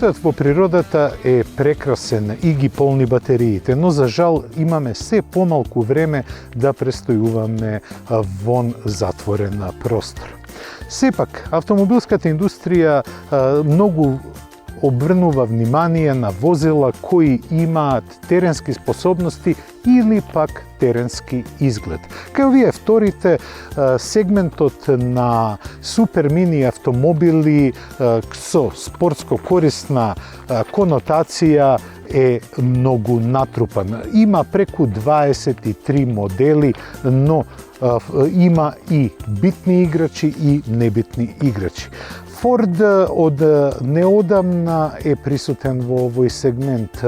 Животот во природата е прекрасен и ги полни батериите, но за жал имаме се помалку време да престојуваме вон затворен простор. Сепак, автомобилската индустрија многу обрнува внимание на возила кои имаат теренски способности или пак теренски изглед. Кај овие вторите, сегментот на супер мини автомобили со спортско корисна конотација е многу натрупан. Има преку 23 модели, но има и битни играчи и небитни играчи. Форд од неодамна е присутен во овој сегмент.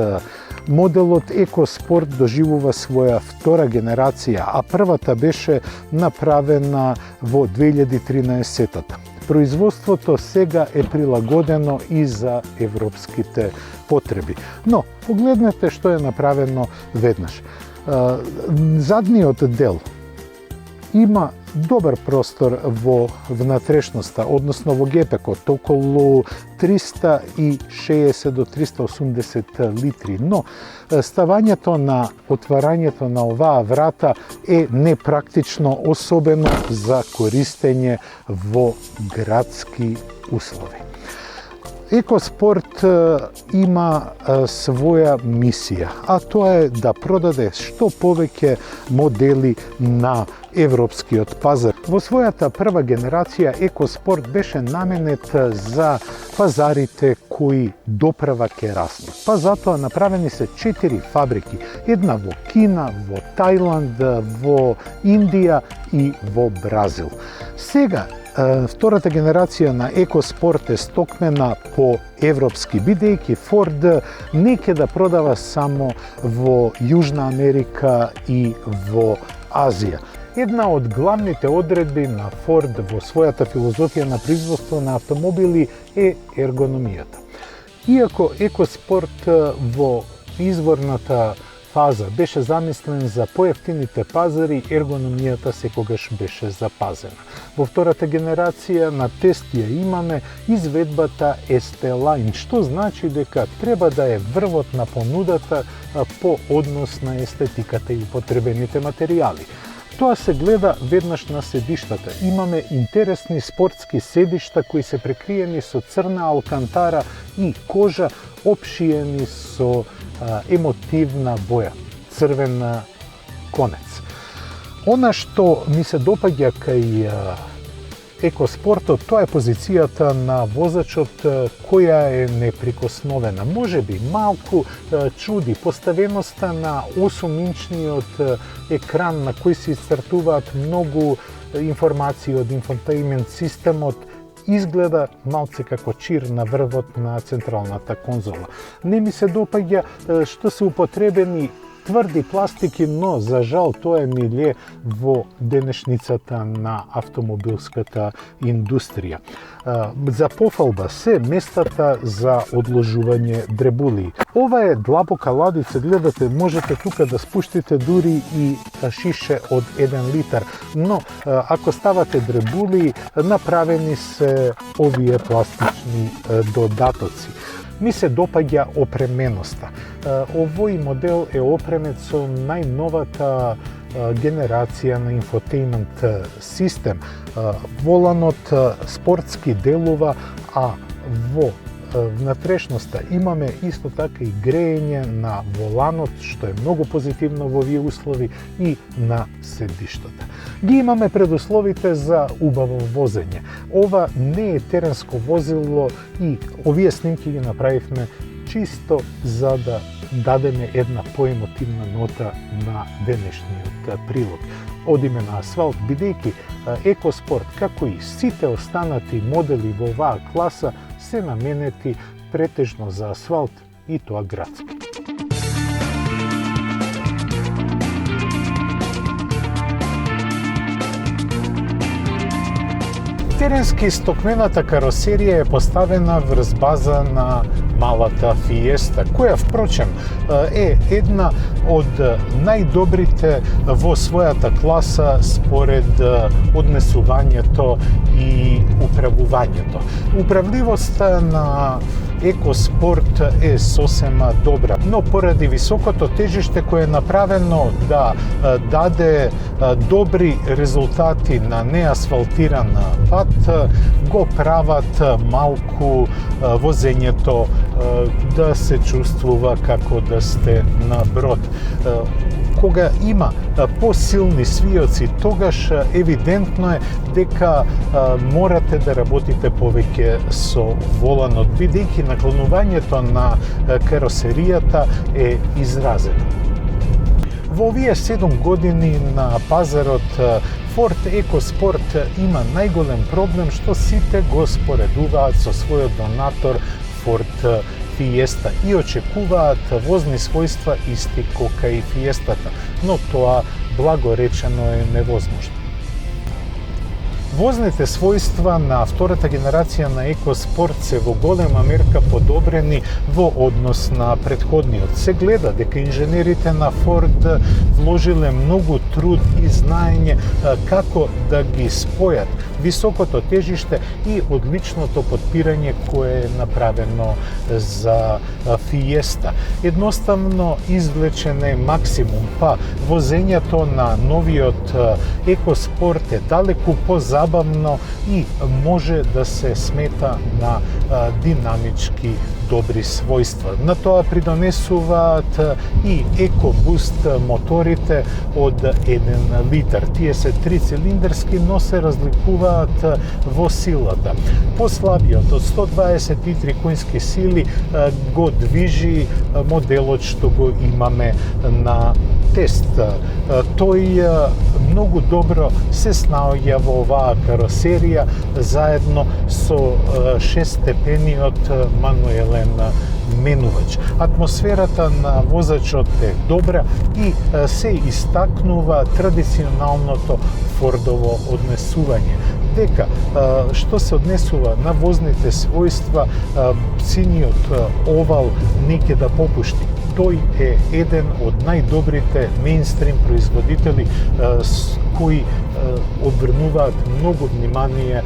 Моделот EcoSport доживува своја втора генерација, а првата беше направена во 2013-та. Производството сега е прилагодено и за европските потреби. Но, погледнете што е направено веднаш. Задниот дел има добар простор во внатрешноста, односно во гепекот, околу 360 до 380 литри, но ставањето на отварањето на оваа врата е непрактично, особено за користење во градски услови. EcoSport има своја мисија, а тоа е да продаде што повеќе модели на европскиот пазар. Во својата прва генерација EcoSport беше наменет за пазарите кои доправа ке раснат. Па затоа направени се 4 фабрики, една во Кина, во Тајланд, во Индија и во Бразил. Сега втората генерација на EcoSport е стокнена по европски, бидејќи Ford не ќе да продава само во Јужна Америка и во Азија. Една од главните одредби на Ford во својата филозофија на производство на автомобили е ергономијата. Иако EcoSport во изворната фаза беше замислен за поевтините пазари, ергономијата секогаш беше запазена. Во втората генерација на тест ја имаме изведбата ST-Line, што значи дека треба да е врвот на понудата по однос на естетиката и употребените материјали. Тоа се гледа веднаш на седиштата. Имаме интересни спортски седишта кои се прекриени со црна алкантара и кожа, опшиени со емотивна боја, црвен конец. Она што ми се допаѓа кај EcoSportот, тоа е позицијата на возачот која е неприкосновена. Можеби малку чуди поставеноста на 8-инчниот екран на кој се исцртуваат многу информации од инфотеймент системот, изгледа малце како чир на врвот на централната конзола. Не ми се допаѓа што се употребени тврди пластики, но за жал тоа е милје во денешницата на автомобилската индустрија. За пофалба се местата за одложување дребулии. Ова е длабока ладица, гледате, можете тука да спуштите дури и шише од 1 литар, но ако ставате дребулии, направени се овие пластични додатоци. Ми се допаѓа опременоста. Овој модел е опремет со најновата генерација на инфотеймент систем. Воланот спортски делува, а во внатрешноста имаме исто така и греење на воланот, што е многу позитивно во овие услови, и на седиштата. Ги имаме предусловите за убаво возење. Ова не е теренско возило и овие снимки ги направивме чисто за да дадеме една поемотивна нота на денешниот прилог. Одиме на асфалт, бидејќи EcoSport, како и сите останати модели во оваа класа, се наменети претежно за асфалт и тоа градски. Теренски стокмената каросерија е поставена врз база на малата Fiesta, која впрочем е една од најдобрите во својата класа според однесувањето и управувањето. Управливоста на екоспорт е сосема добра. Но поради високото тежиште кое е направено да даде добри резултати на неасфалтиран пат, го прават малку возењето да се чувствува како да сте на брод. Кога има посилни свиоци, тогаш евидентно е дека морате да работите повеќе со воланот, бидејќи наклонувањето на каросеријата е изразено. Во овие 7 години на пазарот Ford EcoSport има најголем проблем што сите го споредуваат со својот донатор Ford Fiesta и очекуваат возни својства исти кока и Fiestата, но тоа благо речено е невозможно. Возните својства на втората генерација на EcoSport се во голема мерка подобрени во однос на претходниот. Се гледа дека инженерите на Ford вложиле многу труд и знаење како да ги спојат високото тежиште и одличното подпирање кое е направено за Fiesta. Едноставно извлечен е максимум, па возењето на новиот EcoSport е далеку позабавно и може да се смета на динамички добри својства. На тоа придонесуваат и EcoBoost моторите од 1 литар. Тие се 3-цилиндарски, но се разликуваат во силата. Послабиот од 123 конски сили го движи моделот што го имаме на тест. Тој многу добро се снаоѓа во оваа каросерија заедно со 6-степениот мануелен менувач. Атмосферата на возачот е добра и се истакнува традиционалното Фордово однесување. Дека, што се однесува на возните својства, синиот овал не ќе да попушти. Тој е еден од најдобрите мејнстрим производители кои обрнуваат многу внимание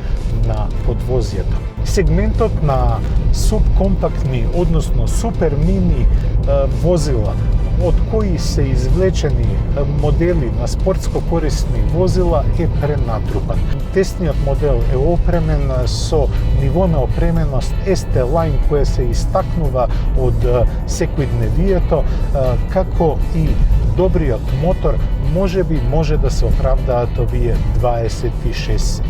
на подвозието. Сегментот на субкомпактни, односно супер мини возила, од кои се извлечени модели на спортско корисни возила е пренатрупан. Тесниот модел е опремен со ниво на опременост ST-Line кое се истакнува од секојдневието, како и добриот мотор, може да се оправдаат овие 26.000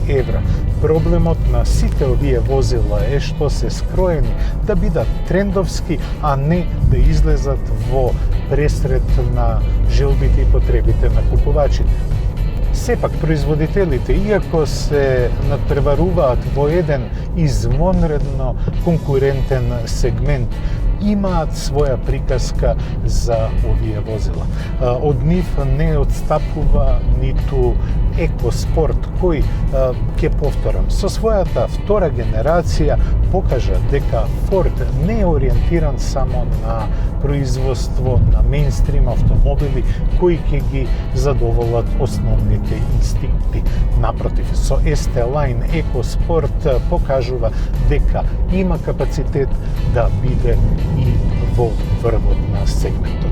евра. Проблемот на сите овие возила е што се скроени да бидат трендовски, а не да излезат во пресред на желбите и потребите на купувачите. Сепак, производителите, иако се надпреваруваат во еден извонредно конкурентен сегмент, имаат своја приказка за овие возила. Од нив не отстапува ниту EcoSport, кој, ќе повторам, со својата втора генерација покажа дека Ford не е ориентиран само на производство на мејнстрим автомобили кои ќе ги задоволат основните инстинкти. Напротив, со ST-Line EcoSport покажува дека има капацитет да биде и во врвот на сегментот.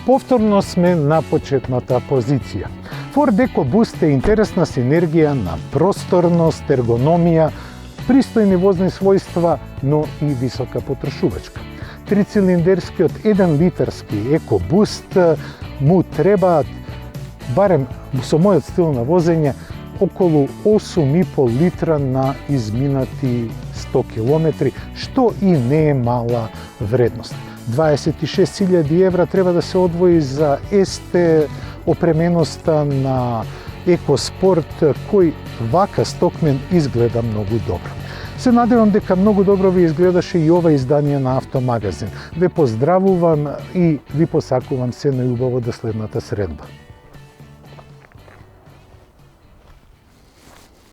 Повторно сме на почетната позиција. Ford EcoBoost е интересна синергија на просторност, ергономија, пристојни возни својства, но и висока потрошувачка. Трицилиндерскиот 1 литарски EcoBoost му требаат, барем со мојот стил на возење, околу 8,5 литра на изминати 100 километри, што и не е мала вредност. 26.000 евра треба да се одвои за опременоста на EcoSport, кој вака стокмен изгледа многу добро. Се надевам дека многу добро ви изгледаше и ова издание на Автомагазин. Ве поздравувам и ви посакувам се најубаво до следната средба.